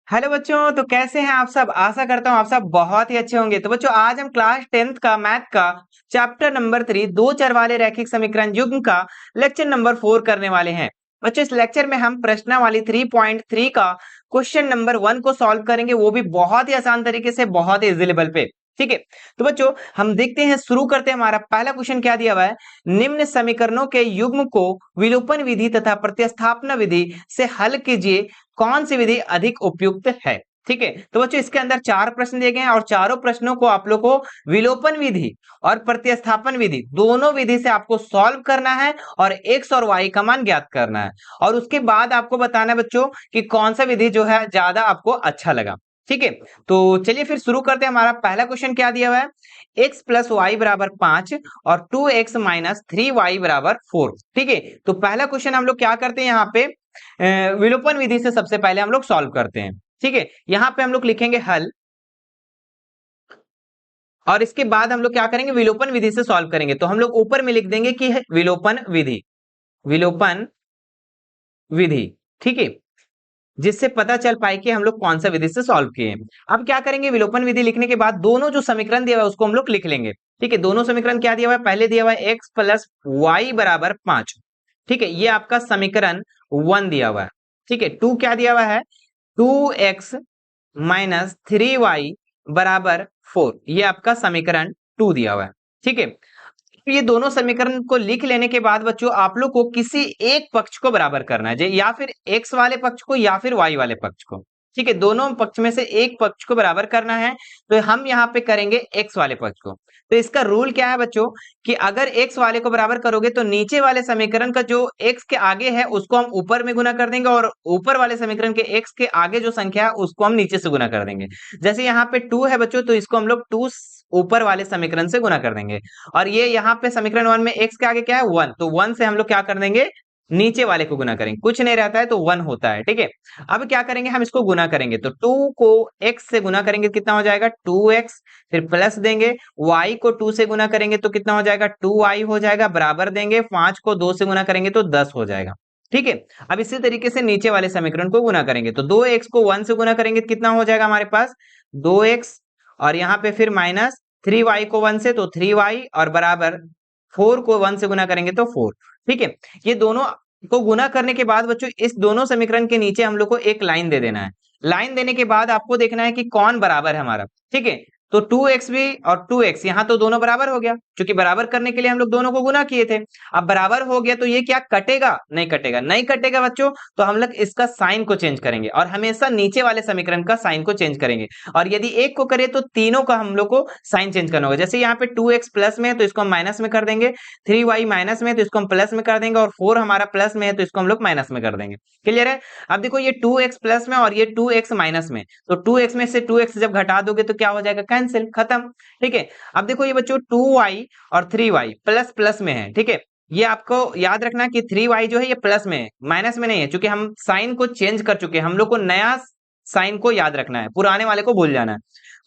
Hello बच्चों, तो कैसे हैं आप सब। आशा करता हूँ आप सब बहुत ही अच्छे होंगे। तो बच्चों, आज हम क्लास 10th का मैथ का चैप्टर नंबर 3 दो चर वाले रैखिक समीकरण युग्म का लेक्चर नंबर 4 करने वाले हैं। बच्चों, इस लेक्चर में हम प्रश्नावली 3.3 का क्वेश्चन नंबर 1 को सॉल्व करेंगे, वो भी बहुत ही आसान तरीके से, बहुत ही इजी लेवल पे। ठीक है, तो बच्चों हम देखते हैं, शुरू करते हैं। हमारा पहला क्वेश्चन क्या दिया हुआ है। निम्न समीकरणों के युग्म को विलोपन विधि तथा प्रतिस्थापन विधि से हल कीजिए, कौन सी विधि अधिक उपयुक्त है। ठीक है, तो बच्चों इसके अंदर 4 प्रश्न दिए गए हैं और चारों प्रश्नों को आप लोग को विलोपन विधि और प्रतिस्थापन विधि दोनों विधि से आपको सॉल्व करना है और एक्स और वाई का मान ज्ञात करना है। और उसके बाद आपको बताना है बच्चों कि कौन सा विधि जो है ज्यादा आपको अच्छा लगा। ठीक है, तो चलिए फिर शुरू करते हैं। हमारा पहला क्वेश्चन क्या दिया हुआ है। x प्लस वाई बराबर 5 और 2x माइनस 3y बराबर 4। ठीक है, तो पहला क्वेश्चन हम लोग क्या करते हैं, यहाँ पे विलोपन विधि से सबसे पहले हम लोग सॉल्व करते हैं। ठीक है, यहां पे हम लोग लिखेंगे हल और इसके बाद हम लोग क्या करेंगे, विलोपन विधि से सॉल्व करेंगे। तो हम लोग ऊपर में लिख देंगे कि है विलोपन विधि, विलोपन विधि। ठीक है, जिससे पता चल पाए कि हम लोग कौन सा विधि से सॉल्व किए हैं। अब क्या करेंगे, विलोपन विधि लिखने के बाद दोनों जो समीकरण दिया हुआ है उसको हम लोग लिख लेंगे। ठीक है, दोनों समीकरण क्या दिया हुआ है, पहले दिया हुआ है x प्लस वाई बराबर 5। ठीक है, ये आपका समीकरण 1 दिया हुआ है। ठीक है, 2 क्या दिया हुआ है, 2x माइनस 3y बराबर 4, ये आपका समीकरण 2 दिया हुआ है। ठीक है, तो ये दोनों समीकरण को लिख लेने के बाद बच्चों आप लोग को किसी एक पक्ष को बराबर करना है, या फिर x वाले पक्ष को या फिर y वाले पक्ष को। ठीक है, दोनों पक्ष में से एक पक्ष को बराबर करना है, तो हम यहाँ पे करेंगे x वाले पक्ष को। तो इसका रूल क्या है बच्चों, कि अगर x वाले को बराबर करोगे तो नीचे वाले समीकरण का जो x के आगे है उसको हम ऊपर में गुना कर देंगे और ऊपर वाले समीकरण के x के आगे जो संख्या है उसको हम नीचे से गुना कर देंगे। जैसे यहाँ पे 2 है बच्चों, तो इसको हम लोग 2 ऊपर वाले समीकरण से गुना कर देंगे। और ये यहाँ पे समीकरण 1 में x के आगे क्या है, 1, तो 1 से हम लोग क्या कर देंगे, नीचे वाले को गुना करेंगे। कुछ नहीं रहता है तो 1 होता है। ठीक है, अब क्या करेंगे, हम इसको गुना करेंगे तो 2 को x से गुना करेंगे कितना हो जाएगा, 2x। फिर प्लस देंगे, y को 2 से गुना करेंगे तो कितना हो जाएगा, 2y हो जाएगा। बराबर देंगे, 5 को 2 से गुना करेंगे तो 10 हो जाएगा। ठीक है, अब इसी तरीके से नीचे वाले समीकरण को गुना करेंगे तो 2x को 1 से गुना करेंगे तो कितना हो जाएगा हमारे पास, 2x। और यहाँ पे फिर माइनस 3y को 1 से तो 3y और बराबर 4 को 1 से गुना करेंगे तो 4। ठीक है, ये दोनों को गुना करने के बाद बच्चों इस दोनों समीकरण के नीचे हम लोग को एक लाइन दे देना है। लाइन देने के बाद आपको देखना है कि कौन बराबर है हमारा। ठीक है, तो 2x भी और 2x यहाँ तो दोनों बराबर हो गया, क्योंकि बराबर करने के लिए हम लोग दोनों को गुना किए थे। अब बराबर हो गया तो ये क्या कटेगा, नहीं कटेगा, नहीं कटेगा बच्चों। तो हम लोग इसका साइन को चेंज करेंगे और हमेशा नीचे वाले समीकरण का साइन को चेंज करेंगे। और यदि एक को करें तो तीनों का हम लोग को साइन चेंज करना होगा। जैसे यहाँ पे 2x प्लस में है तो इसको हम माइनस में कर देंगे, 3y माइनस में है तो इसको हम प्लस में कर देंगे, और 4 हमारा प्लस में है तो इसको हम लोग माइनस में कर देंगे। क्लियर है। अब देखो ये 2x प्लस में और ये 2x माइनस में, तो 2x में से 2x जब घटा दोगे तो क्या हो जाएगा, कैंसिल, खत्म। ठीक है, अब देखो ये बच्चों 2y और 3y प्लस प्लस में है। ठीक है, ये आपको याद रखना कि 3y जो है ये प्लस में है, माइनस में नहीं है, क्योंकि हम साइन को चेंज कर चुके हैं। हम लोग को नया साइन को याद रखना है, पुराने वाले को भूल जाना है।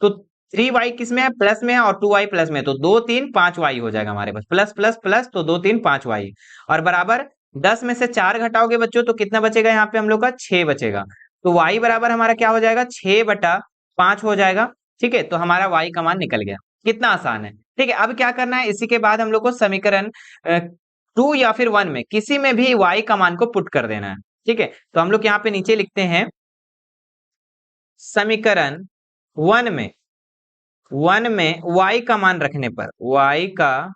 तो 3y किस में है, प्लस में है, और 2y प्लस में है, तो 2 3 5y हो जाएगा हमारे पास, प्लस प्लस प्लस, तो 2 3 5y। और बराबर 10 में से 4 घटाओगे बच्चों तो कितना बचेगा, यहाँ पे हम लोग का 6 बचेगा। तो y बराबर हमारा क्या हो जाएगा, 6/5 हो जाएगा। ठीक है, तो हमारा y का मान निकल गया। कितना आसान है। ठीक है, अब क्या करना है, इसी के बाद हम लोग को समीकरण 2 या फिर 1 में किसी में भी y का मान को पुट कर देना है। ठीक है, तो हम लोग यहाँ पे नीचे लिखते हैं समीकरण 1 में, 1 में y का मान रखने पर, y का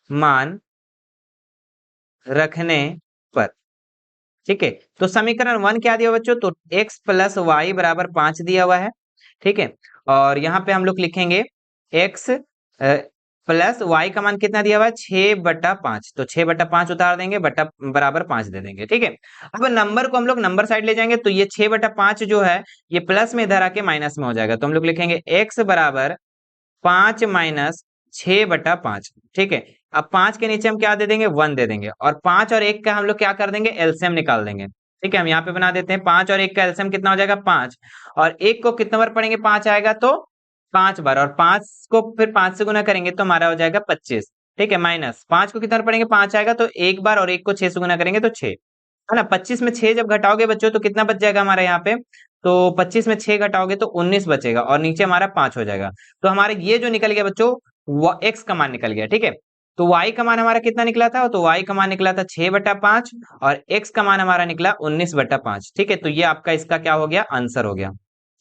मान रखने पर। ठीक है, तो समीकरण 1 क्या दिया हुआ बच्चों, तो x प्लस वाई बराबर 5 दिया हुआ है। ठीक है, और यहाँ पे हम लोग लिखेंगे x प्लस वाई का मान कितना दिया हुआ है, 6/5, तो 6/5 उतार देंगे, बटा बराबर 5 दे देंगे। ठीक है, अब नंबर को हम लोग नंबर साइड ले जाएंगे तो ये 6/5 जो है ये प्लस में इधर आके माइनस में हो जाएगा, तो हम लोग लिखेंगे x बराबर 5 माइनस 6/5। ठीक है, अब 5 के नीचे हम क्या दे देंगे, 1 दे देंगे, और 5 और 1 का हम लोग क्या कर देंगे, एलसीएम निकाल देंगे। ठीक है, हम यहाँ पे बना देते हैं 5 और 1 का एलसीएम कितना हो जाएगा, 5। और 1 को कितना बार पढ़ेंगे, 5 आएगा तो 5 बार, और 5 को फिर 5 से गुना करेंगे तो हमारा हो जाएगा 25। ठीक है, माइनस 5 को कितना बार पढ़ेंगे, 5 आएगा तो 1 बार, और 1 को 6 से गुना करेंगे तो 6। है ना। 25 में 6 जब घटाओगे बच्चों तो कितना बच जाएगा हमारा यहाँ पे, तो 25 में 6 घटाओगे तो 19 बचेगा और नीचे हमारा 5 हो जाएगा। तो हमारे ये जो निकल गया बच्चों वो एक्स का मान निकल गया, ठीक है। तो वाई का मान हमारा कितना निकला था, तो वाई का मान निकला था 6/5 और एक्स का मान हमारा निकला 19/5, ठीक है। तो ये आपका इसका क्या हो गया, आंसर हो गया,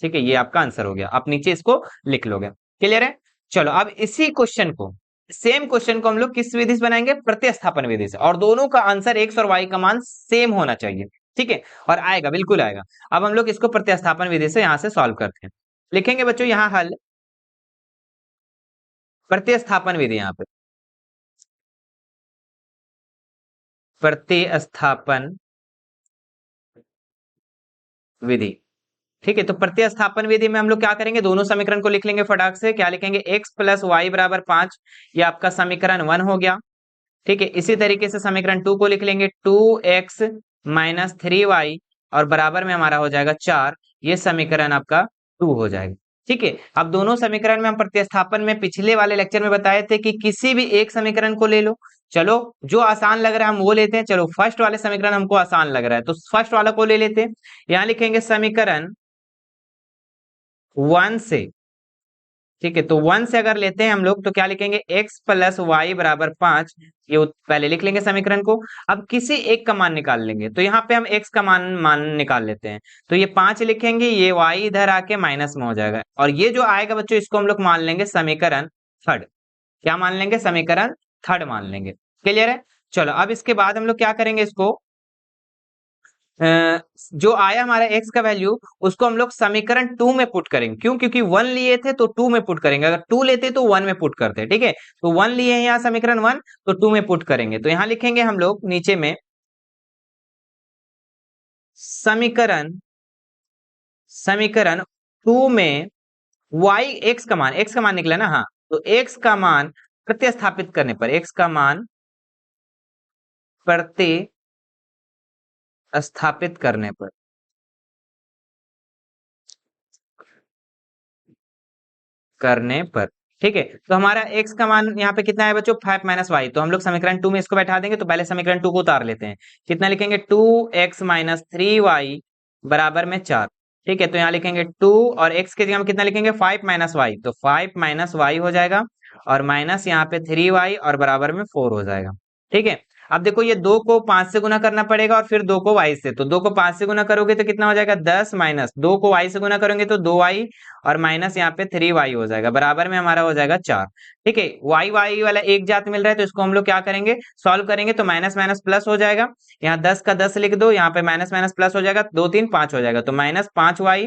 ठीक है। ये आपका आंसर हो गया, आप नीचे इसको लिख लोगे। क्लियर है। चलो अब इसी क्वेश्चन को, सेम क्वेश्चन को हम लोग किस विधि से बनाएंगे, प्रतिस्थापन विधि से, और दोनों का आंसर एक्स और वाई का मान सेम होना चाहिए, ठीक है। और आएगा, बिल्कुल आएगा। अब हम लोग इसको प्रतिस्थापन विधि से यहां से सॉल्व करते हैं। लिखेंगे बच्चों यहां हल, प्रतिस्थापन विधि, यहां पे प्रतिस्थापन विधि, ठीक है। तो प्रतिस्थापन विधि में हम लोग क्या करेंगे, दोनों समीकरण को लिख लेंगे फटाक से। क्या लिखेंगे, x प्लस वाई बराबर 5, ये आपका समीकरण 1 हो गया, ठीक है। इसी तरीके से समीकरण 2 को लिख लेंगे, 2x माइनस 3y और बराबर में हमारा हो जाएगा 4, ये समीकरण आपका 2 हो जाएगा, ठीक है। अब दोनों समीकरण में हम प्रतिस्थापन में पिछले वाले लेक्चर में बताए थे कि किसी भी एक समीकरण को ले लो। चलो जो आसान लग रहा है हम वो लेते हैं। चलो फर्स्ट वाले समीकरण हमको आसान लग रहा है तो फर्स्ट वाला को ले लेते हैं। यहां लिखेंगे समीकरण 1 से, ठीक है। तो 1 से अगर लेते हैं हम लोग तो क्या लिखेंगे, x प्लस वाई बराबर 5, ये पहले लिख लेंगे समीकरण को। अब किसी एक का मान निकाल लेंगे, तो यहाँ पे हम x का मान मान निकाल लेते हैं। तो ये 5 लिखेंगे, ये y इधर आके माइनस में हो जाएगा, और ये जो आएगा बच्चों इसको हम लोग मान लेंगे समीकरण थर्ड। क्या मान लेंगे, समीकरण थर्ड मान लेंगे। क्लियर है। चलो अब इसके बाद हम लोग क्या करेंगे, इसको जो आया हमारा x का वैल्यू उसको हम लोग समीकरण 2 में पुट करेंगे। क्यों, क्योंकि 1 लिए थे तो 2 में पुट करेंगे, अगर 2 लेते तो 1 में पुट करते, ठीक है। तो 1 लिए हैं यहाँ समीकरण 1, तो 2 में पुट करेंगे। तो यहाँ लिखेंगे हम लोग नीचे में समीकरण समीकरण 2 में y, x का मान निकला ना, हाँ। तो x का मान प्रतिस्थापित करने पर, x का मान प्रतिस्थापित करने पर, ठीक है। तो हमारा x का मान यहाँ पे कितना है बच्चों, 5 माइनस वाई। तो हम लोग समीकरण 2 में इसको बैठा देंगे। तो पहले समीकरण 2 को उतार लेते हैं। कितना लिखेंगे, 2x माइनस 3y बराबर में 4, ठीक है। तो यहाँ लिखेंगे 2 और x के जगह हम कितना लिखेंगे, 5 माइनस वाई, तो 5 माइनस वाई हो जाएगा और माइनस यहाँ पे 3y और बराबर में 4 हो जाएगा, ठीक है। अब देखो ये 2 को 5 से गुना करना पड़ेगा और फिर 2 को y से। तो 2 को 5 से गुना करोगे तो कितना हो जाएगा, 10 माइनस 2 को y से गुना करेंगे तो 2y और माइनस यहाँ पे 3y हो जाएगा, बराबर में हमारा हो जाएगा 4, ठीक है। y y वाला एक जात मिल रहा है तो इसको हम लोग क्या करेंगे, सॉल्व करेंगे। तो माइनस माइनस प्लस हो जाएगा, यहाँ 10 का 10 लिख दो, यहाँ पे माइनस माइनस प्लस हो जाएगा, 2 3 5 हो जाएगा। तो माइनस 5y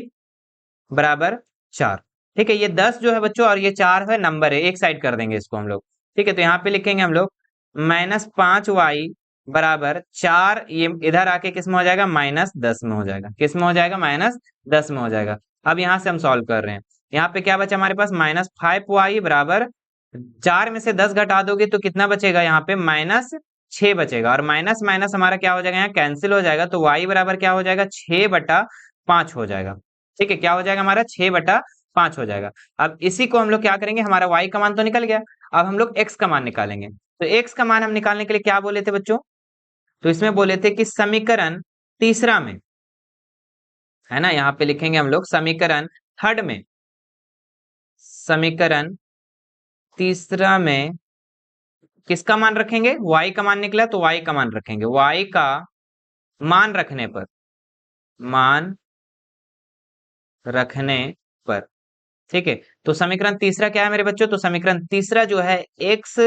बराबर 4, ठीक है। ये 10 जो है बच्चों और ये 4 है, नंबर है, एक साइड कर देंगे इसको हम लोग, ठीक है। तो यहाँ पे लिखेंगे हम लोग -5y बराबर 4, ये इधर आके किस में हो जाएगा, -10 में हो जाएगा। किस में हो जाएगा, -10 में हो जाएगा। अब यहाँ से हम सॉल्व कर रहे हैं। यहाँ पे क्या बचा हमारे पास, -5y बराबर 4 में से 10 घटा दोगे तो कितना बचेगा, यहाँ पे -6 बचेगा, और माइनस माइनस हमारा क्या हो जाएगा, यहाँ कैंसिल हो जाएगा। तो y बराबर क्या हो जाएगा, 6/5 हो जाएगा, ठीक है। क्या हो जाएगा हमारा, 6/5 हो जाएगा। अब इसी को हम लोग क्या करेंगे, हमारा y का मान तो निकल गया, अब हम लोग x का मान निकालेंगे। तो x का मान हम निकालने के लिए क्या बोले थे बच्चों, तो इसमें बोले थे कि समीकरण तीसरा में, है ना। यहाँ पे लिखेंगे हम लोग समीकरण थर्ड में, समीकरण तीसरा में किसका मान रखेंगे, y का मान निकला तो y का मान रखेंगे। y का मान रखने पर, मान रखने पर, ठीक है। तो समीकरण तीसरा क्या है मेरे बच्चों, तो समीकरण तीसरा जो है x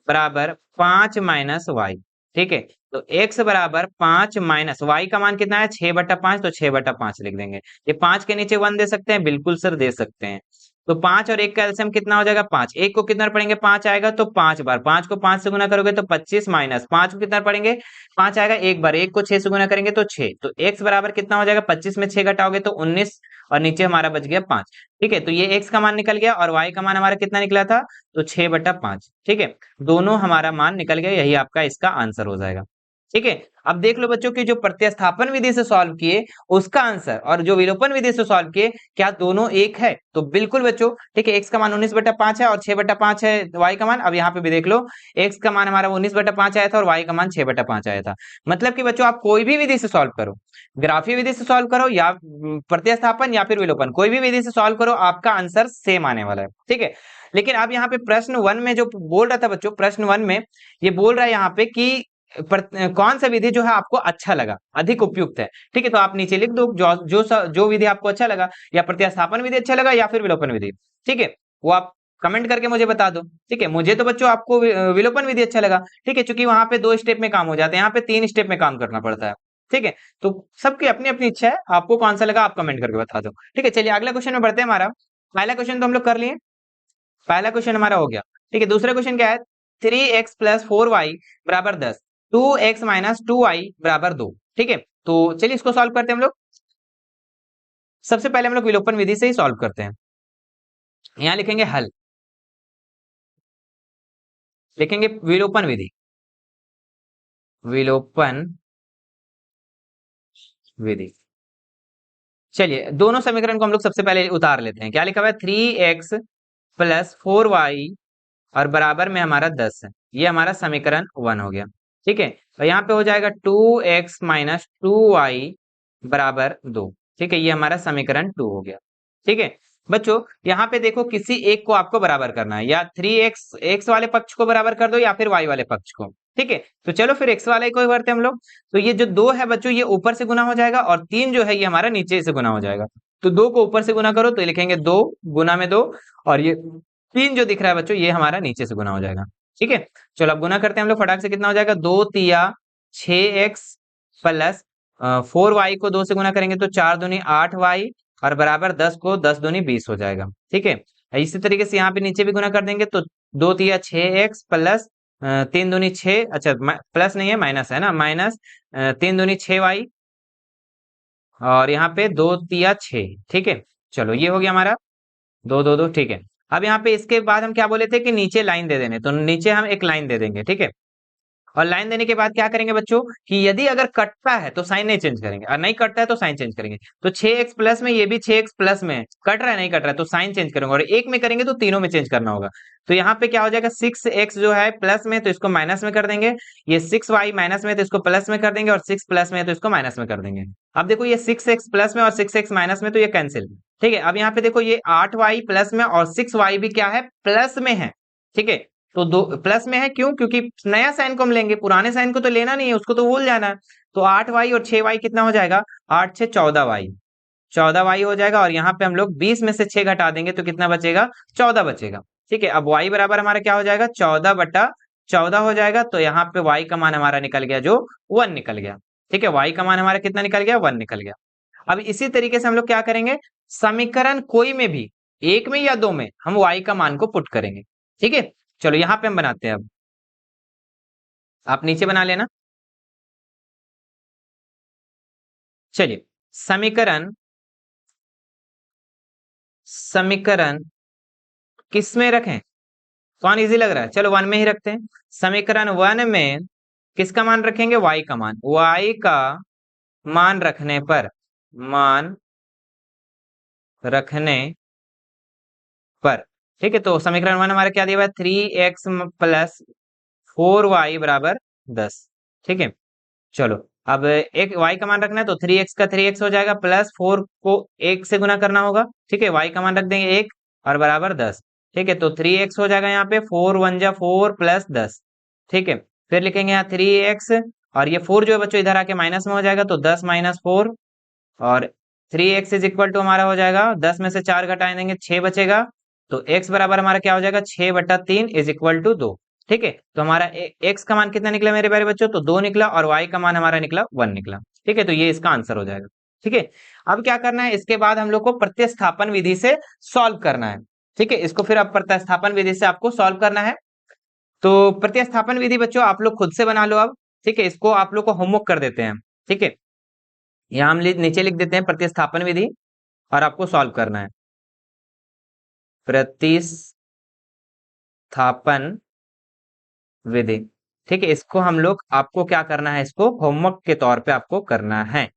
बराबर 5 माइनस वाई, ठीक है। तो x बराबर 5 माइनस वाई का मान कितना है, 6/5, तो 6/5 लिख देंगे। ये 5 के नीचे 1 दे सकते हैं, बिल्कुल सर दे सकते हैं। तो 5 और 1 का एलसीएम कितना हो जाएगा, 5। 1 को कितना पढ़ेंगे, 5 आएगा तो 5 बार, 5 को 5 से गुना करोगे तो 25 माइनस 5 को कितना पढ़ेंगे, 5 आएगा एक बार, 1 को 6 से गुना करेंगे तो 6। तो x बराबर कितना हो जाएगा, 25 में 6 घटाओगे तो 19 और नीचे हमारा बच गया 5, ठीक है। तो ये x का मान निकल गया और y का मान हमारा कितना निकला था, तो 6/5, ठीक है। दोनों हमारा मान निकल गया, यही आपका इसका आंसर हो जाएगा। ठीक है। अब देख लो बच्चों की जो प्रतिस्थापन विधि से सॉल्व किए उसका आंसर और जो विलोपन विधि से सॉल्व किए क्या दोनों एक है? तो बिल्कुल बच्चों, ठीक है। x का मान 19/5 है और 6/5 है y का मान। अब यहाँ पे भी देख लो, x का मान हमारा 19/5 आया था और y का मान 6/5 आया था। मतलब कि बच्चों आप कोई भी विधि से सॉल्व करो, ग्राफीय विधि से सॉल्व करो या प्रतिस्थापन या फिर विलोपन, कोई भी विधि से सॉल्व करो, आपका आंसर सेम आने वाला है। ठीक है। लेकिन अब यहाँ पे प्रश्न 1 में जो बोल रहा था बच्चों, प्रश्न 1 में ये बोल रहा है यहाँ पे कि कौन सा विधि जो है आपको अच्छा लगा, अधिक उपयुक्त है। ठीक है, तो आप नीचे लिख दो जो विधि आपको अच्छा लगा, या प्रतिस्थापन विधि अच्छा लगा या फिर विलोपन विधि। ठीक है, वो आप कमेंट करके मुझे बता दो। ठीक है, मुझे तो बच्चों आपको विलोपन विधि अच्छा लगा। ठीक है, क्योंकि वहां पे 2 स्टेप में काम हो जाते हैं, यहाँ पे 3 स्टेप में काम करना पड़ता है। ठीक है, तो सबकी अपनी अपनी इच्छा है, आपको कौन सा लगा आप कमेंट करके बता दो। ठीक है, चलिए अगला क्वेश्चन में बढ़ते हैं। हमारा पहला क्वेश्चन तो हम लोग कर लिए, पहला क्वेश्चन हमारा हो गया। ठीक है, दूसरा क्वेश्चन क्या है? 3x प्लस 4y बराबर 10, 2x माइनस 2y बराबर 2। ठीक है, तो चलिए इसको सॉल्व करते हैं हम लोग। सबसे पहले हम लोग विलोपन विधि से ही सॉल्व करते हैं। यहां लिखेंगे हल, लिखेंगे विलोपन विधि, विलोपन विधि। चलिए दोनों समीकरण को हम लोग सबसे पहले उतार लेते हैं। क्या लिखा हुआ है? 3x प्लस 4y और बराबर में हमारा 10 है। ये हमारा समीकरण 1 हो गया। ठीक है, तो यहाँ पे हो जाएगा 2x माइनस 2y बराबर 2। ठीक है, ये हमारा समीकरण 2 हो गया। ठीक है बच्चों, यहाँ पे देखो किसी एक को आपको बराबर करना है, या 3x x वाले पक्ष को बराबर कर दो या फिर y वाले पक्ष को। ठीक है, तो चलो फिर x वाले को करते हैं हम लोग। तो ये जो 2 है बच्चों, ये ऊपर से गुना हो जाएगा, और 3 जो है ये हमारा नीचे से गुना हो जाएगा। तो 2 को ऊपर से गुना करो तो लिखेंगे 2 गुना में 2, और ये 3 जो दिख रहा है बच्चों ये हमारा नीचे से गुना हो जाएगा। ठीक है, चलो अब गुना करते हैं हम लोग फटाक से। कितना हो जाएगा? 2 तिया 6x प्लस 4y को 2 से गुना करेंगे तो 4 दूनी 8y और बराबर 10 को 10 दूनी 20 हो जाएगा। ठीक है, इसी तरीके से यहाँ पे नीचे भी गुना कर देंगे तो 2 तिया 6x प्लस 3 दूनी 6, अच्छा प्लस नहीं है माइनस है ना, माइनस 3 दूनी 6y और यहाँ पे 2 तिया 6। ठीक है, चलो ये हो गया हमारा 2 2 2। ठीक है, अब यहाँ पे इसके बाद हम क्या बोले थे कि नीचे लाइन दे देने, तो नीचे हम एक लाइन दे देंगे। ठीक है, और लाइन देने के बाद क्या करेंगे बच्चों कि यदि अगर कटता है तो साइन नहीं चेंज करेंगे, और नहीं कटता है तो साइन चेंज करेंगे। तो 6x प्लस में ये भी 6x प्लस में कट रहा है, नहीं कट रहा है तो साइन चेंज करेंगे, और एक में करेंगे तो तीनों में चेंज करना होगा। तो यहाँ पे क्या हो जाएगा? 6x जो है प्लस में तो इसको माइनस में कर देंगे, ये 6y माइनस में तो इसको प्लस में कर देंगे, और 6 प्लस में है तो इसको माइनस में कर देंगे। अब देखो ये 6x प्लस में और 6x माइनस में तो ये कैंसिल। ठीक है, अब यहाँ पे देखो ये 8y प्लस में और 6y भी क्या है? प्लस में है। ठीक है, तो दो प्लस में है, क्यों? क्योंकि नया साइन को हम लेंगे, पुराने साइन को तो लेना नहीं है, उसको तो भूल जाना है। तो 8y और 6y कितना हो जाएगा? 8 6 14y, 14y हो जाएगा, और यहाँ पे हम लोग 20 में से 6 घटा देंगे तो कितना बचेगा? 14 बचेगा। ठीक है, अब y बराबर हमारा क्या हो जाएगा? 14/14 हो जाएगा। तो यहाँ पे y का मान हमारा निकल गया जो 1 निकल गया। ठीक है, y का मान हमारा कितना निकल गया? 1 निकल गया। अब इसी तरीके से हम लोग क्या करेंगे? समीकरण कोई में भी, एक में या दो में, हम y का मान को पुट करेंगे। ठीक है, चलो यहां पे हम बनाते हैं। अब आप नीचे बना लेना। चलिए समीकरण, समीकरण किस में रखें? कौन इजी लग रहा है? चलो 1 में ही रखते हैं। समीकरण 1 में किसका मान रखेंगे? y का मान। y का मान रखने पर, मान रखने पर, ठीक है, तो समीकरण 1 हमारा क्या दिया हुआ है? 3x प्लस 4y बराबर 10। ठीक है, चलो अब एक y का मान रखना है तो 3x का 3x हो जाएगा, प्लस 4 को 1 से गुना करना होगा। ठीक है, y का मान रख देंगे 1 और बराबर 10। ठीक है, तो 3x हो जाएगा यहाँ पे 4 1 जा 4 प्लस 10। ठीक है, फिर लिखेंगे यहाँ 3x, और ये 4 जो है बच्चों इधर आके माइनस में हो जाएगा तो 10 माइनस 4, और 3x इज इक्वल टू हमारा हो जाएगा 10 में से 4 घटा देंगे 6 बचेगा। तो x बराबर हमारा क्या हो जाएगा? 6/3 इज इक्वल टू 2। ठीक है, तो हमारा x का मान कितना निकला मेरे प्यारे बच्चों? तो 2 निकला, और y का मान हमारा निकला 1 निकला। ठीक है, तो ये इसका आंसर हो जाएगा। ठीक है, अब क्या करना है? इसके बाद हम लोग को प्रतिस्थापन विधि से सॉल्व करना है। ठीक है, इसको फिर अब प्रतिस्थापन विधि से आपको सॉल्व करना है। तो प्रतिस्थापन विधि बच्चों आप लोग खुद से बना लो अब। ठीक है, इसको आप लोग को होमवर्क कर देते हैं। ठीक है, यहाँ हम नीचे लिख देते हैं प्रतिस्थापन विधि, और आपको सॉल्व करना है। प्रतिस्थापन विधि, ठीक है, इसको हम लोग आपको क्या करना है, इसको होमवर्क के तौर पे आपको करना है।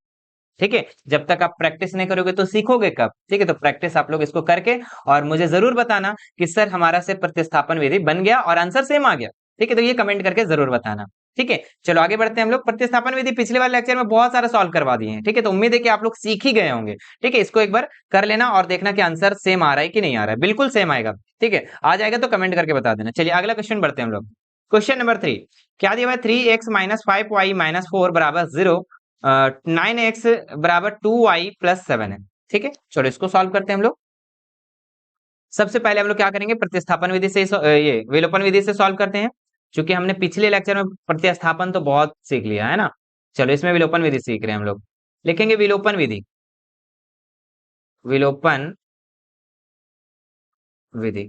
ठीक है, जब तक आप प्रैक्टिस नहीं करोगे तो सीखोगे कब? ठीक है, तो प्रैक्टिस आप लोग इसको करके और मुझे जरूर बताना कि सर हमारा से प्रतिस्थापन विधि बन गया और आंसर सेम आ गया। ठीक है, तो ये कमेंट करके जरूर बताना। ठीक है, चलो आगे बढ़ते हैं हम लोग। प्रतिस्थापन विधि पिछले वाले लेक्चर में बहुत सारा सॉल्व करवा दिए हैं। ठीक है, तो उम्मीद है कि आप लोग सीख ही गए होंगे। ठीक है, इसको एक बार कर लेना और देखना कि आंसर सेम आ रहा है कि नहीं आ रहा है। बिल्कुल सेम आएगा। ठीक है, आ जाएगा तो कमेंट करके बता देना। चलिए अगला क्वेश्चन बढ़ते हैं हम लोग। क्वेश्चन नंबर 3 क्या दिया हुआ है? 3x माइनस 5y माइनस 4 बराबर 0, 9x बराबर 2y प्लस 7 है। ठीक है, चलो इसको सॉल्व करते हैं हम लोग। सबसे पहले हम लोग क्या करेंगे, प्रतिस्थापन विधि से ये विलोपन विधि से सॉल्व करते हैं। क्योंकि हमने पिछले लेक्चर में प्रतिस्थापन तो बहुत सीख लिया है ना। चलो इसमें विलोपन विधि सीख रहे हैं हम लोग। लिखेंगे विलोपन विधि, विलोपन विधि।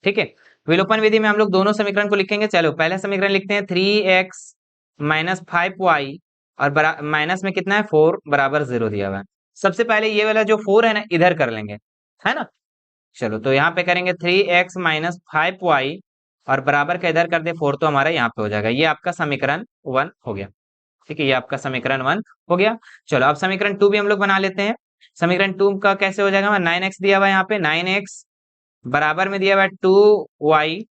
ठीक है, विलोपन विधि में हम लोग दोनों समीकरण को लिखेंगे। चलो पहला समीकरण लिखते हैं 3x माइनस 5y और माइनस में कितना है 4 बराबर 0 दिया हुआ है। सबसे पहले ये वाला जो 4 है ना इधर कर लेंगे, है ना। चलो तो यहाँ पे करेंगे 3x माइनस 5y और बराबर का इधर कर दे 4 तो हमारा यहाँ पे हो जाएगा। ये आपका समीकरण 1 हो गया। ठीक है, ये आपका समीकरण 1 हो गया। चलो अब समीकरण 2 भी हम लोग बना लेते हैं। समीकरण 2 का कैसे हो जाएगा? 9x दिया हुआ है यहाँ पे, 9x बराबर में दिया हुआ है 2y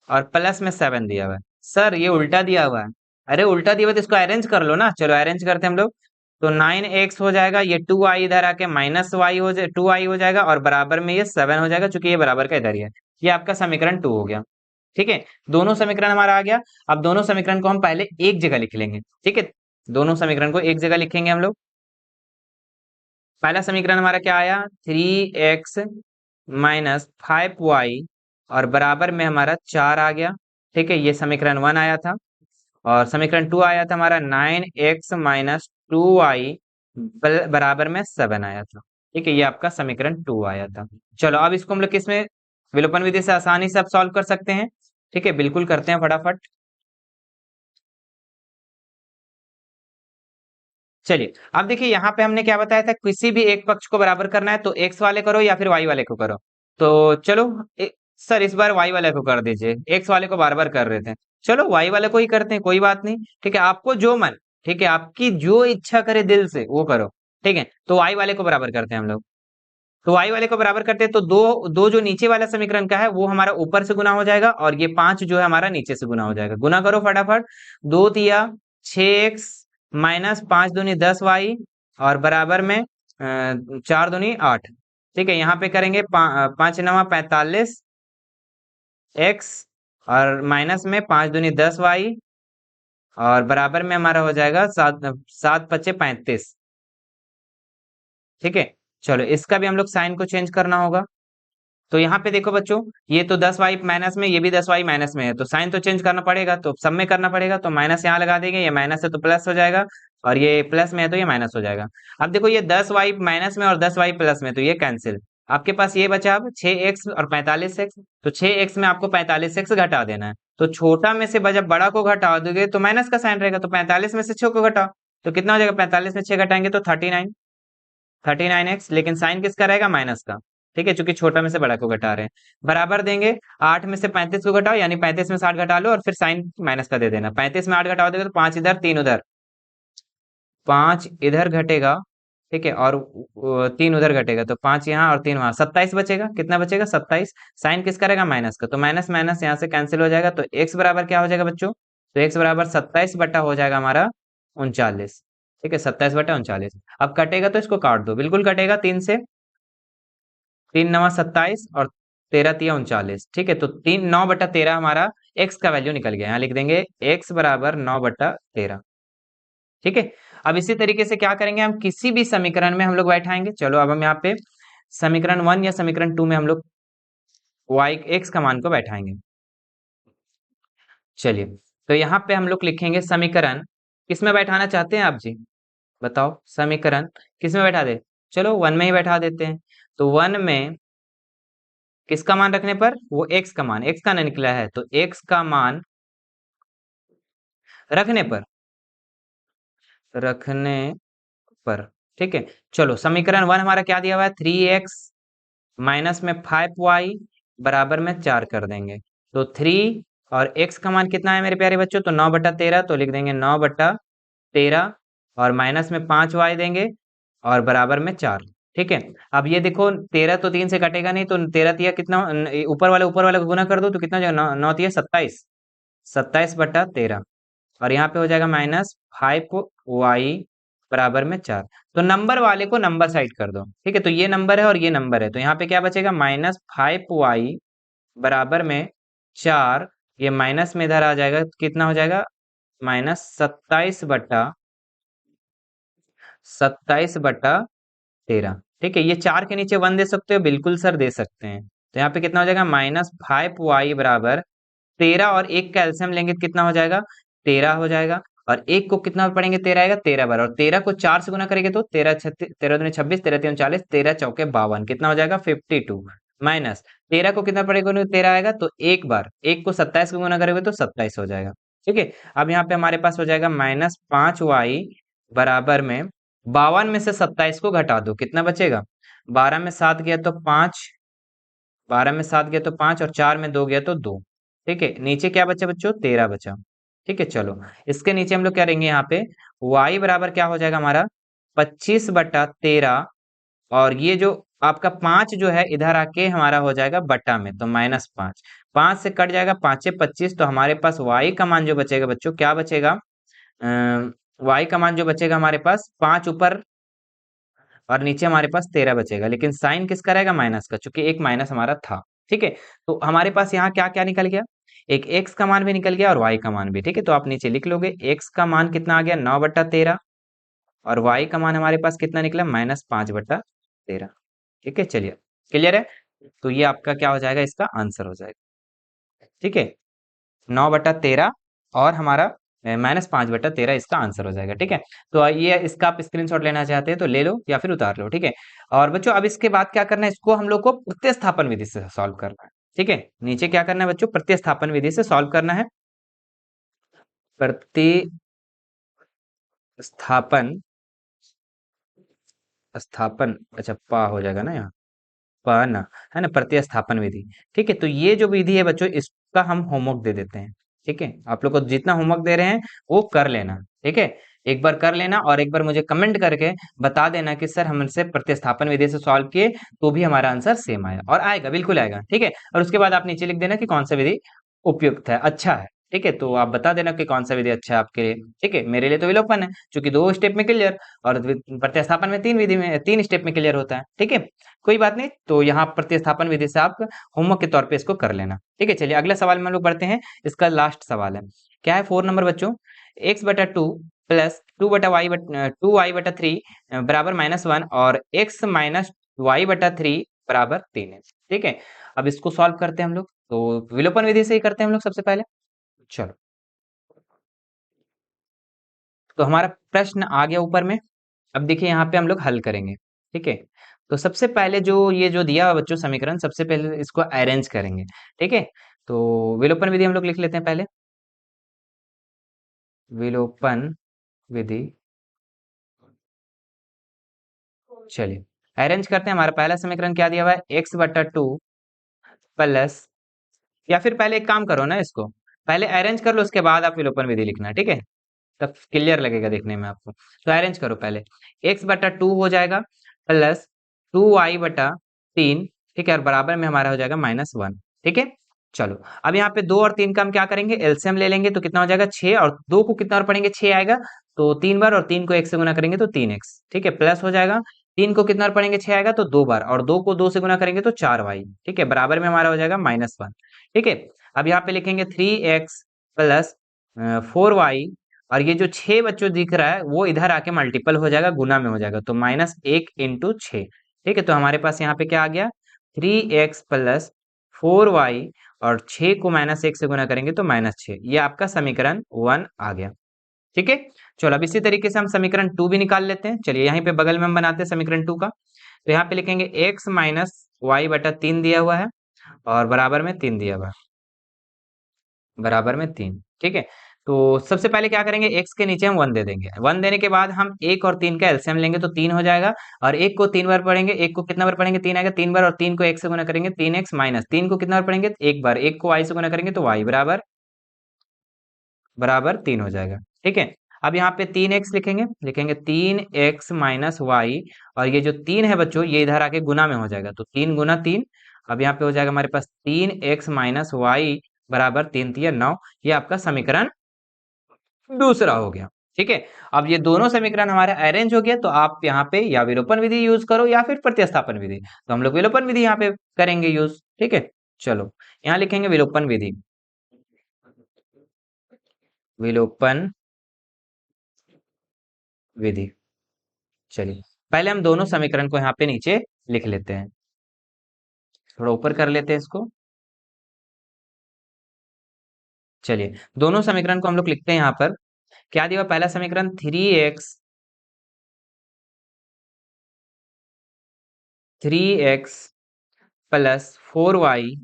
और प्लस में 7 दिया हुआ है। सर ये उल्टा दिया हुआ है। अरे उल्टा दिया हुआ तो इसको अरेंज कर लो ना। चलो अरेंज करते हैं हम लोग। तो 9x हो जाएगा, ये 2y इधर आके माइनस y हो जाए 2y हो जाएगा और बराबर में ये 7 हो जाएगा, क्योंकि ये बराबर का इधर ही है। ये आपका समीकरण 2 हो गया। ठीक है, दोनों समीकरण हमारा आ गया। अब दोनों समीकरण को हम पहले एक जगह लिख लेंगे। ठीक है, दोनों समीकरण को एक जगह लिखेंगे हम लोग। पहला समीकरण हमारा क्या आया? 3x माइनस 5y और बराबर में हमारा 4 आ गया। ठीक है, ये समीकरण 1 आया था। और समीकरण 2 आया था हमारा 9x माइनस 2y बराबर में 7 आया था। ठीक है, ये आपका समीकरण 2 आया था। चलो अब इसको हम लोग किसमें विलोपन विधि से आसानी से आप सॉल्व कर सकते हैं। ठीक है, बिल्कुल करते हैं फटाफट। चलिए अब देखिए यहाँ पे हमने क्या बताया था, किसी भी एक पक्ष को बराबर करना है तो एक्स वाले करो या फिर वाई वाले को करो। तो चलो सर इस बार वाई वाले को कर दीजिए, एक्स वाले को बार बार कर रहे थे। चलो वाई वाले को ही करते हैं, कोई बात नहीं। ठीक है, आपको जो मन, ठीक है आपकी जो इच्छा करे दिल से वो करो। ठीक है, तो वाई वाले को बराबर करते हैं हम लोग। तो वाई वाले को बराबर करते हैं तो दो दो जो नीचे वाला समीकरण का है वो हमारा ऊपर से गुना हो जाएगा और ये 5 जो है हमारा नीचे से गुना हो जाएगा। गुना करो फटाफट। 2 तिया 6x माइनस 5 दूनी 10y और बराबर में 4 दूनी 8। ठीक है, यहाँ पे करेंगे 5 नवा 45 x और माइनस में 5 दूनी 10y और बराबर में हमारा हो जाएगा 7 पच्चे 35। ठीक है, चलो इसका भी हम लोग साइन को चेंज करना होगा। तो यहाँ पे देखो बच्चों, ये तो 10y माइनस में, ये भी 10y माइनस में है, तो साइन तो चेंज करना पड़ेगा, तो सब में करना पड़ेगा। तो माइनस यहाँ लगा देंगे, ये माइनस है तो प्लस हो जाएगा और ये प्लस में है तो ये माइनस हो जाएगा। अब देखो ये 10y माइनस में और 10y प्लस में, तो ये कैंसिल। आपके पास ये बचा अब 6x और 45x। तो 6x में आपको 45x घटा देना है। तो छोटा में से जब बड़ा को घटा दोगे तो माइनस का साइन रहेगा, तो 45 में से 6 को घटाओ तो कितना हो जाएगा? 45 में 6 घटाएंगे तो 39x, लेकिन साइन किसका रहेगा? माइनस का। ठीक है, चूंकि छोटा में से बड़ा को घटा रहे हैं। बराबर देंगे 8 में से 35 को घटाओ, यानी 35 में 60 घटा लो और फिर साइन माइनस का दे देना। 35 में 8 घटाओ देगा तो 5 इधर 3 उधर, 5 इधर घटेगा। ठीक है, और 3 उधर घटेगा तो 5 यहाँ और 3 वहां, 27 बचेगा। कितना बचेगा? 27। साइन किसका रहेगा? माइनस का। तो माइनस माइनस यहाँ से कैंसिल हो जाएगा। तो x बराबर क्या हो जाएगा बच्चों? तो x बराबर 27 बटा हो जाएगा हमारा 39। ठीक है, 27 बटा 39। अब कटेगा तो इसको काट दो, बिल्कुल कटेगा 3 से। 3 नवा 27 और 13 तिया 39। ठीक है, तो 9/13 हमारा x का वैल्यू निकल गया। यहाँ लिख देंगे x बराबर 9/13। ठीक है, अब इसी तरीके से क्या करेंगे, हम किसी भी समीकरण में हम लोग बैठाएंगे। चलो अब हम यहाँ पे समीकरण 1 या समीकरण 2 में हम लोग y x का मान को बैठाएंगे। चलिए, तो यहाँ पे हम लोग लिखेंगे समीकरण, किसमें बैठाना चाहते हैं आप जी? बताओ समीकरण किसमें बैठा दे? चलो 1 में ही बैठा देते हैं। तो 1 में किसका मान रखने पर? वो x का मान, x का ना निकला है तो x का मान रखने पर, रखने पर। ठीक है, चलो समीकरण 1 हमारा क्या दिया हुआ है? 3x माइनस में 5y बराबर में 4 कर देंगे। तो 3 और x का मान कितना है मेरे प्यारे बच्चों, तो 9/13, तो लिख देंगे 9/13 और माइनस में 5y देंगे और बराबर में 4। ठीक है, अब ये देखो 13 तो 3 से कटेगा नहीं, तो 13 तिया कितना, ऊपर वाले को गुना कर दो तो कितना हो जाएगा, 9 तिया 27, 27/13 और यहाँ पे हो जाएगा -5y बराबर में 4। तो नंबर वाले को नंबर साइड कर दो। ठीक है, तो ये नंबर है और ये नंबर है, तो यहाँ पे क्या बचेगा, -5y बराबर में 4। ये माइनस में इधर आ जाएगा, कितना हो जाएगा, -27/13। ठीक है, ये 4 के नीचे 1 दे सकते हो, बिल्कुल सर दे सकते हैं। तो यहाँ पे कितना हो जाएगा, -5y बराबर 13 और 1 का एलसीएम लेंगे तो कितना हो जाएगा, 13 हो जाएगा। और 1 को कितना पढ़ेंगे, 13 आएगा, 13 बार, और 13 को 4 से गुना करेंगे तो 13 13 दूनी 26, 13 3 40, 13 चौके 52, कितना हो जाएगा 52। माइनस 13 को कितना पड़ेगा, 13 आएगा, तो एक बार 1 को 27 को गुना करेंगे तो 27 हो जाएगा। ठीक है, अब यहाँ पे हमारे पास हो जाएगा -5y बराबर में 52 में से 27 को घटा दो, कितना बचेगा, 12 में 7 गया तो 5, 12 में 7 गया तो 5 और 4 में 2 गया तो 2। ठीक है, नीचे क्या बचा बच्चों, 13 बचा। ठीक है, चलो इसके नीचे हम लोग क्या करेंगे, यहाँ पे y बराबर क्या हो जाएगा हमारा 25/13 और ये जो आपका 5 जो है इधर आके हमारा हो जाएगा बटा में, तो -5, 5 से कट जाएगा, 5 25, तो हमारे पास y का मान जो बचेगा बच्चों, क्या बचेगा, y का मान जो बचेगा हमारे पास 5 ऊपर और नीचे हमारे पास 13 बचेगा, लेकिन साइन किसका रहेगा, माइनस का, चूंकि एक माइनस हमारा था। ठीक है, तो हमारे पास यहाँ क्या क्या निकल गया, एक x का मान भी निकल गया और y का मान भी। ठीक है, तो आप नीचे लिख लोगे, x का मान कितना आ गया 9/13 और y का मान हमारे पास कितना निकला, -5/13। ठीक है, चलिए क्लियर है, तो ये आपका क्या हो जाएगा, इसका आंसर हो जाएगा। ठीक है, 9/13 और हमारा -5/13 इसका आंसर हो जाएगा। ठीक है, तो ये इसका आप स्क्रीनशॉट लेना चाहते हैं तो ले लो या फिर उतार लो। ठीक है, और बच्चों अब इसके बाद क्या करना है, इसको हम लोग को प्रतिस्थापन विधि से सॉल्व करना है। ठीक है, नीचे क्या करना है बच्चों, प्रतिस्थापन विधि से सॉल्व करना है। प्रतिस्थापन, स्थापन, अच्छा पा हो जाएगा ना यहाँ, पन है ना, प्रतिस्थापन विधि। ठीक है, तो ये जो विधि है बच्चों, इसका हम होमवर्क दे देते हैं। ठीक है, आप लोग को जितना होमवर्क दे रहे हैं वो कर लेना। ठीक है, एक बार कर लेना और एक बार मुझे कमेंट करके बता देना कि सर हमसे प्रतिस्थापन विधि से सॉल्व किए तो भी हमारा आंसर सेम आया, और आएगा, बिल्कुल आएगा। ठीक है, और उसके बाद आप नीचे लिख देना कि कौन सा विधि उपयुक्त है, अच्छा है। ठीक है, तो आप बता देना कि कौन सा विधि अच्छा है आपके लिए। ठीक है, मेरे लिए तो विलोपन है, क्योंकि 2 स्टेप में क्लियर, और प्रतिस्थापन में 3 विधि में 3 स्टेप में क्लियर होता है। ठीक है, कोई बात नहीं, तो यहाँ प्रतिस्थापन विधि से आप होमवर्क के तौर पे इसको कर लेना। ठीक है, चलिए अगला सवाल में हम लोग बढ़ते हैं। इसका लास्ट सवाल है, क्या है 4 नंबर बच्चों, x/2 प्लस 2y/3 बराबर -1 और x माइनस y/3 बराबर 3 है। ठीक है, अब इसको सॉल्व करते हैं हम लोग, तो विलोपन विधि से ही करते हैं हम लोग सबसे पहले। चलो, तो हमारा प्रश्न आ गया ऊपर में। अब देखिए यहाँ पे हम लोग हल करेंगे। ठीक है, तो सबसे पहले जो ये जो दिया हुआ बच्चों समीकरण, सबसे पहले इसको अरेंज करेंगे। ठीक है, तो विलोपन विधि हम लोग लिख लेते हैं पहले, विलोपन विधि। चलिए अरेंज करते हैं। हमारा पहला समीकरण क्या दिया हुआ है, x/2 प्लस, या फिर पहले एक काम करो ना, इसको पहले अरेंज कर लो, उसके बाद आप विलोपन विधि लिखना। ठीक है, तब क्लियर लगेगा देखने में आपको। तो अरेंज करो पहले, x/2 हो जाएगा प्लस 2y/3। ठीक है, और बराबर में हमारा हो जाएगा -1। ठीक है, चलो अब यहाँ पे 2 और 3 का हम क्या करेंगे, एलसीएम ले लेंगे, तो कितना हो जाएगा 6, और 2 को कितना और पढ़ेंगे, 6 आएगा, तो 3 बार, और 3 को 1 से गुना करेंगे तो 3x। ठीक है, प्लस हो जाएगा, 3 को कितना और पढ़ेंगे, 6 आएगा, तो 2 बार, और 2 को 2 से गुना करेंगे तो 4y। ठीक है, बराबर में हमारा हो जाएगा -1। ठीक है, अब यहाँ पे लिखेंगे 3x प्लस 4y, और ये जो 6 बच्चों दिख रहा है वो इधर आके मल्टीपल हो जाएगा, गुना में हो जाएगा, तो -1 × 6। ठीक है, तो हमारे पास यहाँ पे क्या आ गया, 3x प्लस 4y, और 6 को -1 से गुना करेंगे तो -6। ये आपका समीकरण 1 आ गया। ठीक है, चलो अब इसी तरीके से हम समीकरण 2 भी निकाल लेते हैं। चलिए यहीं पे बगल में हम बनाते हैं समीकरण 2 का, तो यहाँ पे लिखेंगे x माइनस y/3 दिया हुआ है और बराबर में 3 दिया हुआ है, बराबर में 3। ठीक है, तो सबसे पहले क्या करेंगे, x के नीचे हम 1 दे देंगे। 1 देने के बाद हम 1 और 3 का एलसीएम लेंगे तो 3 हो जाएगा, और 1 को 3 बार पढ़ेंगे, 1 को कितना बार पढ़ेंगे, 3 आएगा, 3 बार, और 3 को 1 से गुना करेंगे 3x, माइनस 3 को कितना बार पढ़ेंगे, 1 बार, 1 को y से गुना करेंगे तो y बराबर बराबर 3 हो जाएगा। ठीक है, अब यहाँ पे 3x लिखेंगे, लिखेंगे 3x माइनस वाई, और ये जो 3 है बच्चों ये इधर आके गुना में हो जाएगा, तो 3 गुना 3। अब यहाँ पे हो जाएगा हमारे पास 3x माइनस वाई बराबर 3 तिया 9। ये आपका समीकरण दूसरा हो गया। ठीक है, अब ये दोनों समीकरण हमारे अरेंज हो गया, तो आप यहाँ पे या विलोपन विधि यूज करो या फिर प्रतिस्थापन विधि। तो हम लोग विलोपन विधि यहाँ पे करेंगे यूज। ठीक है, चलो यहाँ लिखेंगे विलोपन विधि, विलोपन विधि। चलिए पहले हम दोनों समीकरण को यहाँ पे नीचे लिख लेते हैं, थोड़ा ऊपर कर लेते हैं इसको। चलिए दोनों समीकरण को हम लोग लिखते हैं यहाँ पर। क्या दिया हुआ? पहला समीकरण 3x प्लस 4y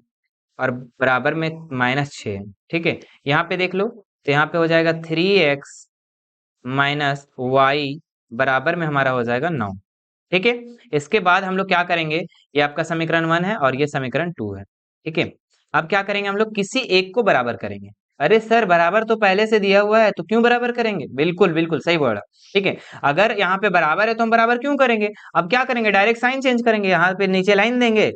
और बराबर में -6। ठीक है, यहाँ पे देख लो, तो यहाँ पे हो जाएगा 3x माइनस वाई बराबर में हमारा हो जाएगा 9। ठीक है, इसके बाद हम लोग क्या करेंगे, ये आपका समीकरण 1 है और ये समीकरण 2 है। ठीक है, अब क्या करेंगे, हम लोग किसी एक को बराबर करेंगे। अरे सर बराबर तो पहले से दिया हुआ है, तो क्यों बराबर करेंगे? बिल्कुल बिल्कुल सही बोला। ठीक है, अगर यहाँ पे बराबर है तो हम बराबर क्यों करेंगे? अब क्या करेंगे, डायरेक्ट साइन चेंज करेंगे, यहाँ पे नीचे लाइन देंगे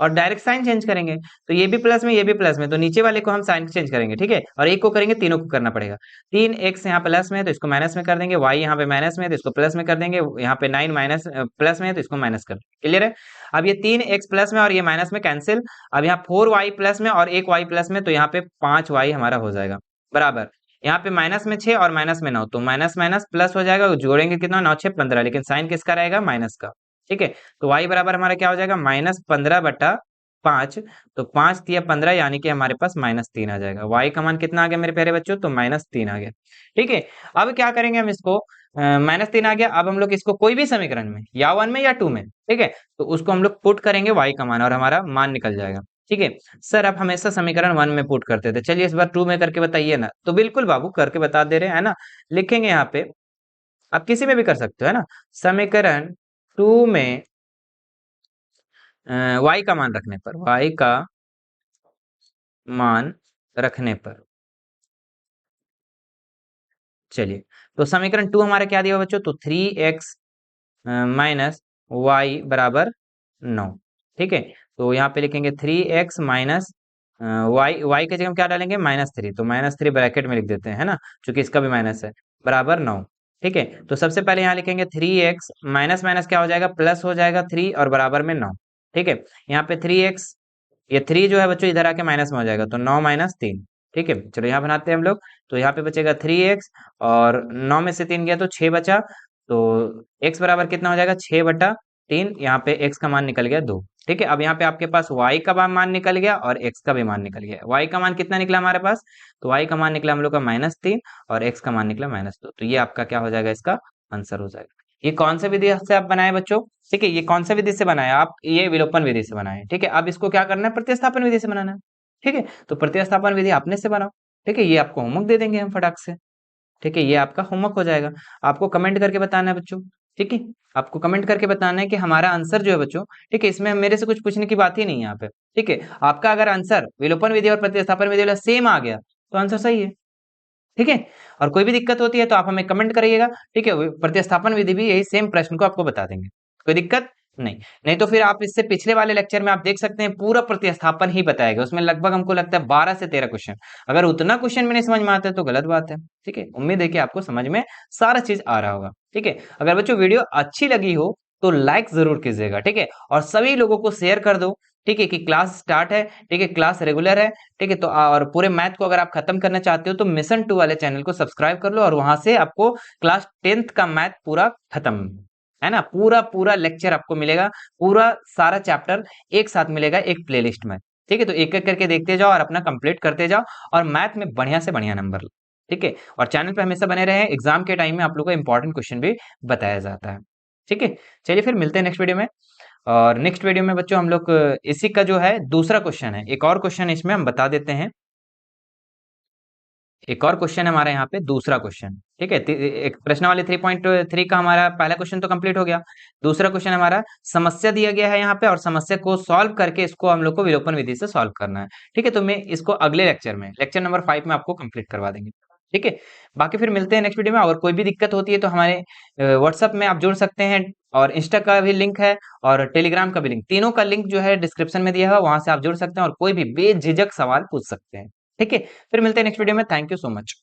और डायरेक्ट साइन चेंज करेंगे। तो ये भी प्लस में ये भी प्लस में, तो नीचे वाले को हम साइन चेंज करेंगे। ठीक है, और एक को करेंगे, तीनों को करना पड़ेगा। 3x यहाँ प्लस में है तो इसको माइनस में कर देंगे, y यहाँ पे माइनस में है तो इसको प्लस में कर देंगे, यहाँ पे 9 माइनस प्लस में है तो इसको माइनस कर देंगे। क्लियर है? अब ये 3x प्लस में और ये माइनस में कैंसिल। अब यहाँ 4y प्लस में और एक y प्लस में, तो यहाँ पे 5y हमारा हो जाएगा बराबर। यहाँ पे माइनस में 6 और माइनस में 9, तो माइनस माइनस प्लस हो जाएगा, जोड़ेंगे कितना, 9 6 15, लेकिन साइन किसका रहेगा, माइनस का। ठीक है, तो y बराबर हमारा क्या हो जाएगा, -15/5। तो 5 तिया 15, यानी कि हमारे पास -3 आ जाएगा। y का मान कितना आ गया मेरे प्यारे बच्चों, तो -3 आ गया। ठीक है, अब क्या करेंगे हम इसको, -3 आ गया, अब हम लोग इसको कोई भी समीकरण में, या 1 में या 2 में, ठीक है, तो उसको हम लोग पुट करेंगे y का मान और हमारा मान निकल जाएगा। ठीक है, सर आप हमेशा समीकरण 1 में पुट करते थे, चलिए इस बार 2 में करके बताइए ना। तो बिल्कुल बाबू करके बता दे रहे हैं, है ना। लिखेंगे यहाँ पे, आप किसी में भी कर सकते हो, है ना। समीकरण 2 में y का मान रखने पर, y का मान रखने पर, चलिए तो समीकरण 2 हमारा क्या दिया हुआ बच्चों, तो 3x माइनस वाई बराबर 9। ठीक है, तो यहाँ पे लिखेंगे 3x माइनस वाई के जगह हम क्या डालेंगे, -3, तो -3 ब्रैकेट में लिख देते हैं, है ना, क्योंकि इसका भी माइनस है, बराबर 9। ठीक है, तो सबसे पहले यहाँ लिखेंगे 3x माइनस माइनस क्या हो जाएगा, प्लस हो जाएगा 3 और बराबर में 9। ठीक है, यहाँ पे 3x, ये 3 जो है बच्चों इधर आके माइनस में हो जाएगा, तो 9 माइनस 3। ठीक है, चलो यहाँ बनाते हैं हम लोग, तो यहाँ पे बचेगा 3x और 9 में से 3 गया तो 6 बचा, तो x बराबर कितना हो जाएगा, 6/3। यहाँ पे x का मान निकल गया 2। ठीक है, अब यहाँ पे आपके पास y का मान निकल गया और x का भी मान निकल गया। y का मान कितना निकला हमारे पास, तो y का मान निकला हम लोग का -3 और x का मान निकला -2, तो ये आपका क्या हो जाएगा, इसका आंसर हो जाएगा। ये कौन सा विधि से आप बनाए बच्चों, ठीक है, ये कौन सा विधि से बनाया आप, ये विलोपन विधि से बनाए। ठीक है, अब इसको क्या करना है, प्रतिस्थापन विधि से बनाना है। ठीक है, तो प्रतिस्थापन विधि अपने से बनाओ। ठीक है, ये आपको होमवर्क दे देंगे हम फटाक से। ठीक है, ये आपका होमवर्क हो जाएगा। आपको कमेंट करके बताना है बच्चों। ठीक है, आपको कमेंट करके बताना है कि हमारा आंसर जो है बच्चों, ठीक है, इसमें मेरे से कुछ पूछने की बात ही नहीं है यहाँ पे। ठीक है, आपका अगर आंसर विलोपन विधि और प्रतिस्थापन विधि वाला सेम आ गया तो आंसर सही है। ठीक है, और कोई भी दिक्कत होती है तो आप हमें कमेंट करिएगा। ठीक है, प्रतिस्थापन विधि भी यही सेम प्रश्न को आपको बता देंगे, कोई दिक्कत नहीं। नहीं तो फिर आप इससे पिछले वाले लेक्चर में आप देख सकते हैं पूरा प्रतिस्थापन ही बताएगा, उसमें लगभग हमको लगता है 12 से 13 क्वेश्चन। अगर उतना क्वेश्चन में नहीं समझ में आता है तो गलत बात है। ठीक है, उम्मीद है कि आपको समझ में सारा चीज आ रहा होगा। ठीक है, अगर बच्चों वीडियो अच्छी लगी हो तो लाइक जरूर कीजिएगा। ठीक है, और सभी लोगों को शेयर कर दो। ठीक है, कि क्लास स्टार्ट है, ठीक है, क्लास रेगुलर है। ठीक है, तो और पूरे मैथ को अगर आप खत्म करना चाहते हो तो मिशन 2 वाले चैनल को सब्सक्राइब कर लो, और वहां से आपको क्लास 10th का मैथ पूरा खत्म, है ना, पूरा पूरा लेक्चर आपको मिलेगा, पूरा सारा चैप्टर एक साथ मिलेगा एक प्लेलिस्ट में। ठीक है, तो एक एक करके देखते जाओ और अपना कंप्लीट करते जाओ, और मैथ में बढ़िया से बढ़िया नंबर लो। ठीक है, और चैनल पे हमेशा बने रहे, एग्जाम के टाइम में आप लोग को इंपॉर्टेंट क्वेश्चन भी बताया जाता है। ठीक है, चलिए फिर मिलते हैं नेक्स्ट वीडियो में। और नेक्स्ट वीडियो में बच्चों हम लोग इसी का जो है दूसरा क्वेश्चन है, एक और क्वेश्चन इसमें हम बता देते हैं। एक और क्वेश्चन है हमारा यहाँ पे दूसरा क्वेश्चन। ठीक है, एक प्रश्न वाले 3.3 का हमारा पहला क्वेश्चन तो कंप्लीट हो गया। दूसरा क्वेश्चन हमारा समस्या दिया गया है यहाँ पे, और समस्या को सॉल्व करके इसको हम लोग को विलोपन विधि से सॉल्व करना है। ठीक है, तो मैं इसको अगले लेक्चर में, लेक्चर नंबर 5 में आपको कंप्लीट करवा देंगे। ठीक है, बाकी फिर मिलते हैं नेक्स्ट वीडियो में। और कोई भी दिक्कत होती है तो हमारे व्हाट्सएप में आप जुड़ सकते हैं, और इंस्टा का भी लिंक है और टेलीग्राम का भी लिंक, तीनों का लिंक जो है डिस्क्रिप्शन में दिया हुआ, वहां से आप जुड़ सकते हैं और कोई भी बेझिझक सवाल पूछ सकते हैं। ठीक है, फिर मिलते हैं नेक्स्ट वीडियो में। Thank you so much.